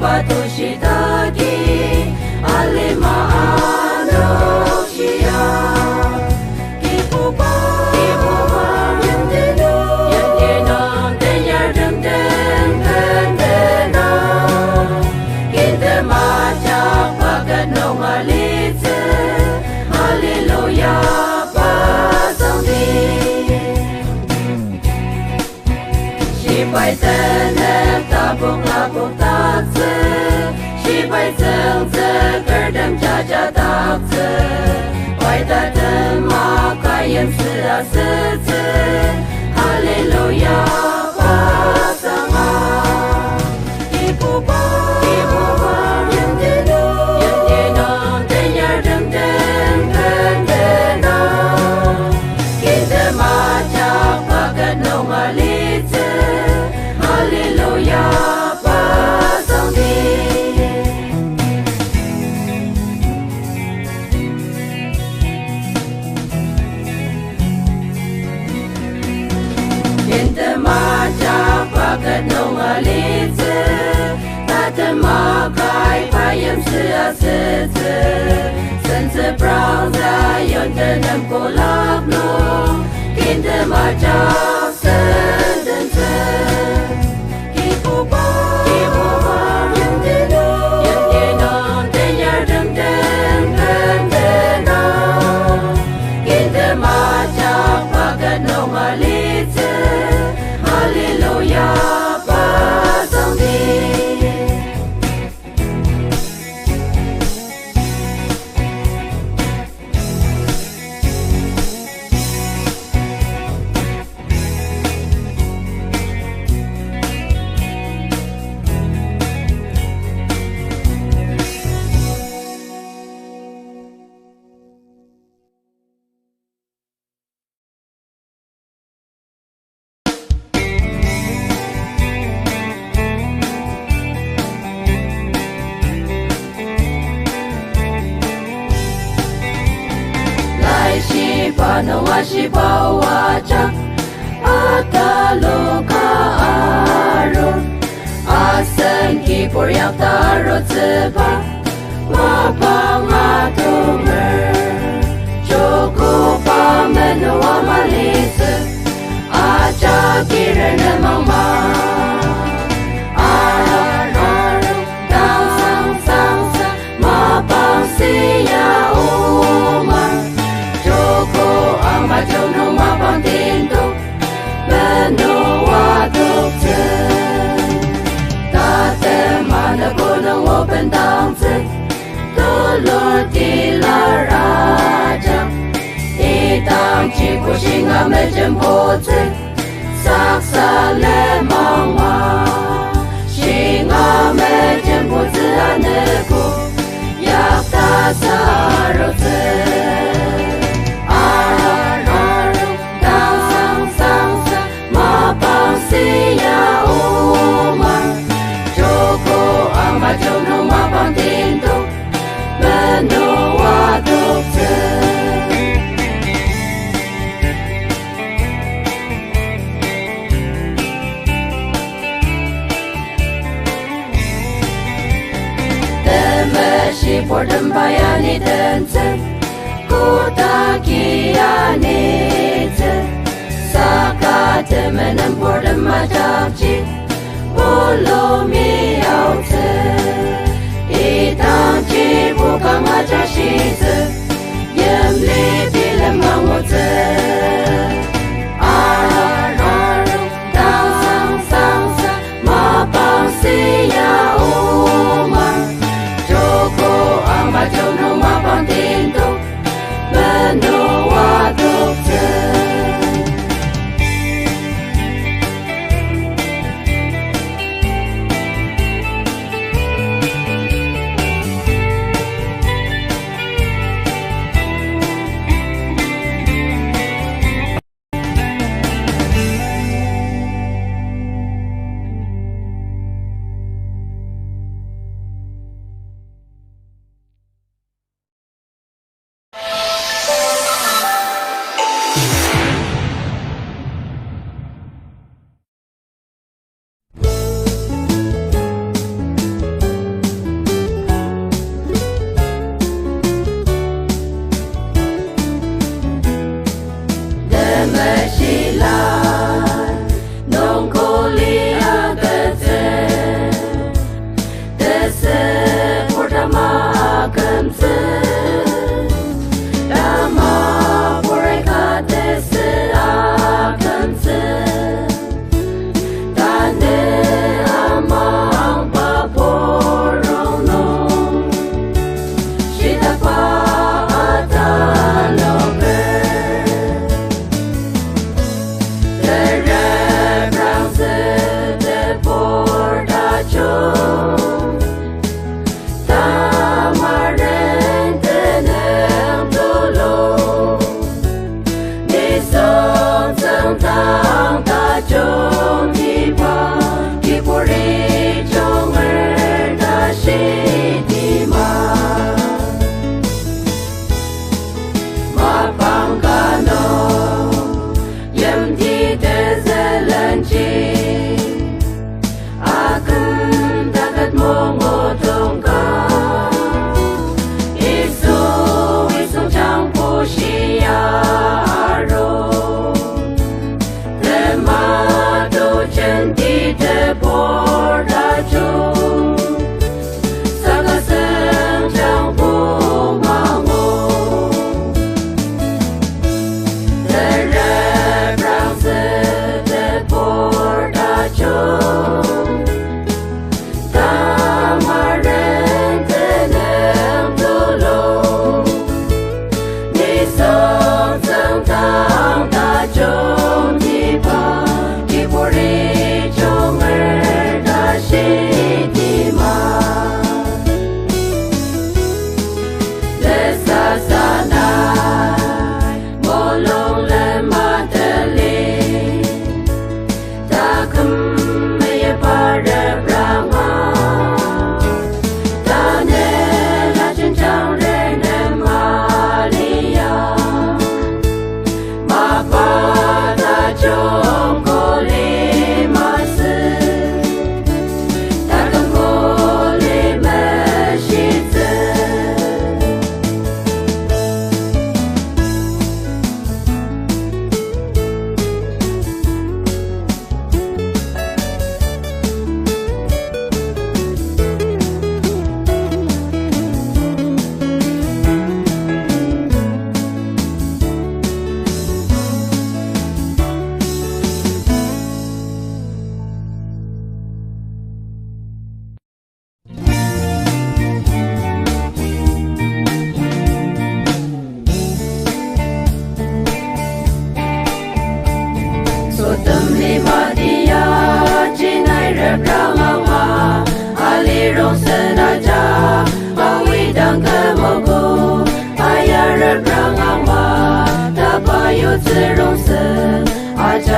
Patushitaki Alima Anoshia Kipupa Yendeno Deyardem Dendeno Kindemacha Pagat no Malitze Hallelujah Pasangdi Shibai Tenem Tabuk Labuk Tatze Shibai Zengze Kerdem Jaja Tatze Waita Tema Kayem Sira Sitze Hallelujah Pasanga Kipupa Yendeno Deyardem Dendeno Kindemacha Pagat no Malitze Hallelujah Pasangdi Kindemacha Pagat no Malitze Tatemakai Payem Sia Sitze Sense Browza Yontenem Kolagno Kindemacha Sendense Kipupa Yendeno Deyardem Dendeno Kindemacha Pagat no Malitze Hallelujah Pasangdi Pano washipa wacha Ataloka aro Asen kipor yang taro tsepa Mapang atomer Choku pameno amalise Acha kirene mama Aro Dang sang sang sang Mapang siya umar Amachong no mapang tinto Beno watok tse Tate mana ko ng open tangtse Dolor tila raja Itang chiko shinga mechen potse Saksa le mangwa Shinga mechen potse aneko Yakta sa rotse Siya umar Joko amachong no mapang tinto Beno watok tse Temeshi por tembayani tense Kutakiani tse Saka temenem por dem majabji Bolo mi aute Itang chi bukang ajashize Yem li bilem mangote Araru Dang sang sang sang Mapang siya umar Joko amachong no mapang tinto Beno watok tse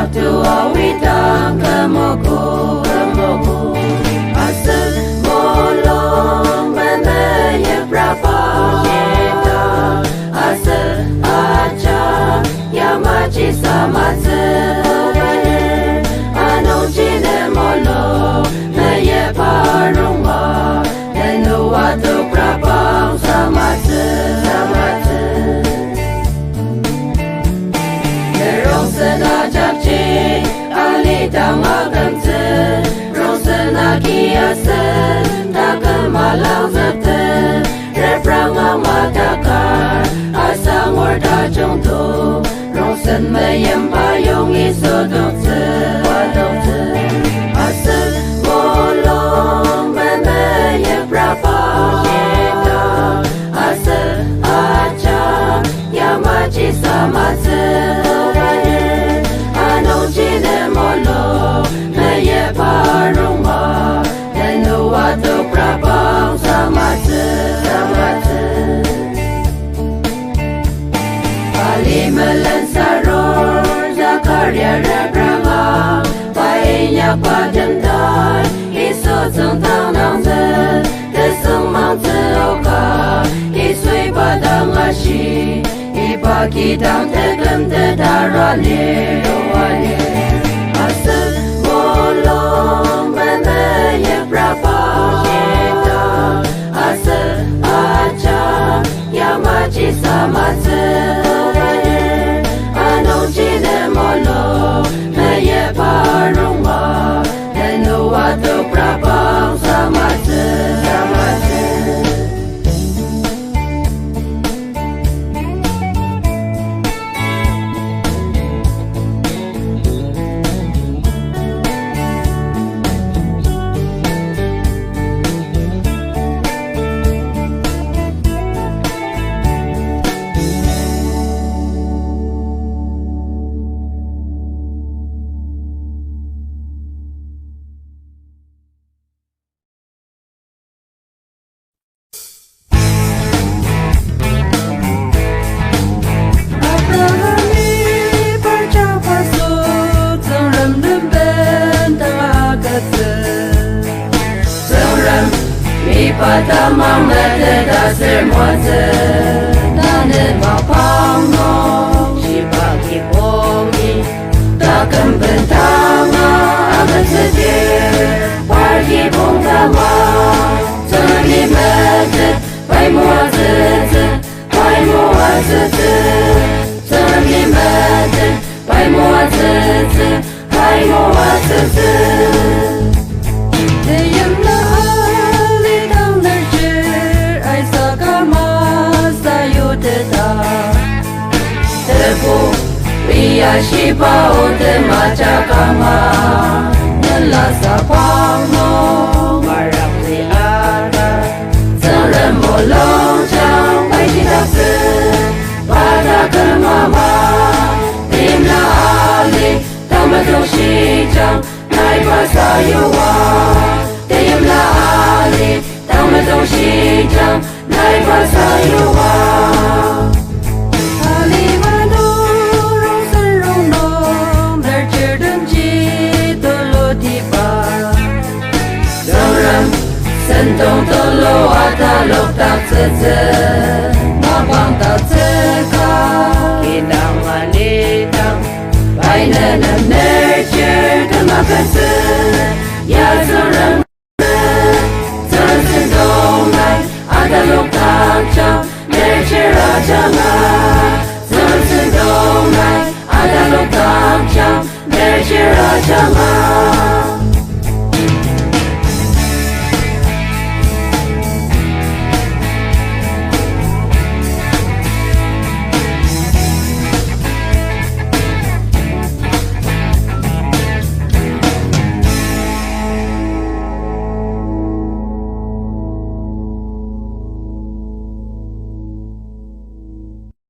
waktu awitang kemoku asal molong benaya berapa kita asal aja ya maci sama sebaya anu cine molong naya parungma dan waktu berapa sama Rosana japchi ali dama gamse Rosana kiase takamalang zate repranga matakar asang orda jongdo Rosan mayem payong isodokse asal molong benaya berapa kita asal aja ya maci sama Melancaror Zakaria rebranga Baiknya padandai Isu tentang nangze Desung mangze oka Isui padang ashi Ibagi dang tegem tedarale Asal molong benaya berapa kita Asal aja Ya maci sama Patamang mededa sermoze Dane mapangno Shibaki pongi Takam bentama Agan sedir Wargi bongtama Tani mede Pai mua zeze Pai mua zeze Tani mede Pai mua zeze Pai mua zeze Shiba ote machakama Nela sapangno Marang liada Zaren molong chang Pai jidakse Pada kemama Timna ali Tamadong shijang Nai pasayuwa Timna ali Tamadong shijang Nai pasayuwa Sentong tolo ata lok tak seze Mabang tak seka Kinang manitang Painana nurture Kemakan se Ya zorang Zorang sentong nai Ata lok tak chang Nurture aja nga Zorang sentong nai Ata lok tak chang Nurture aja nga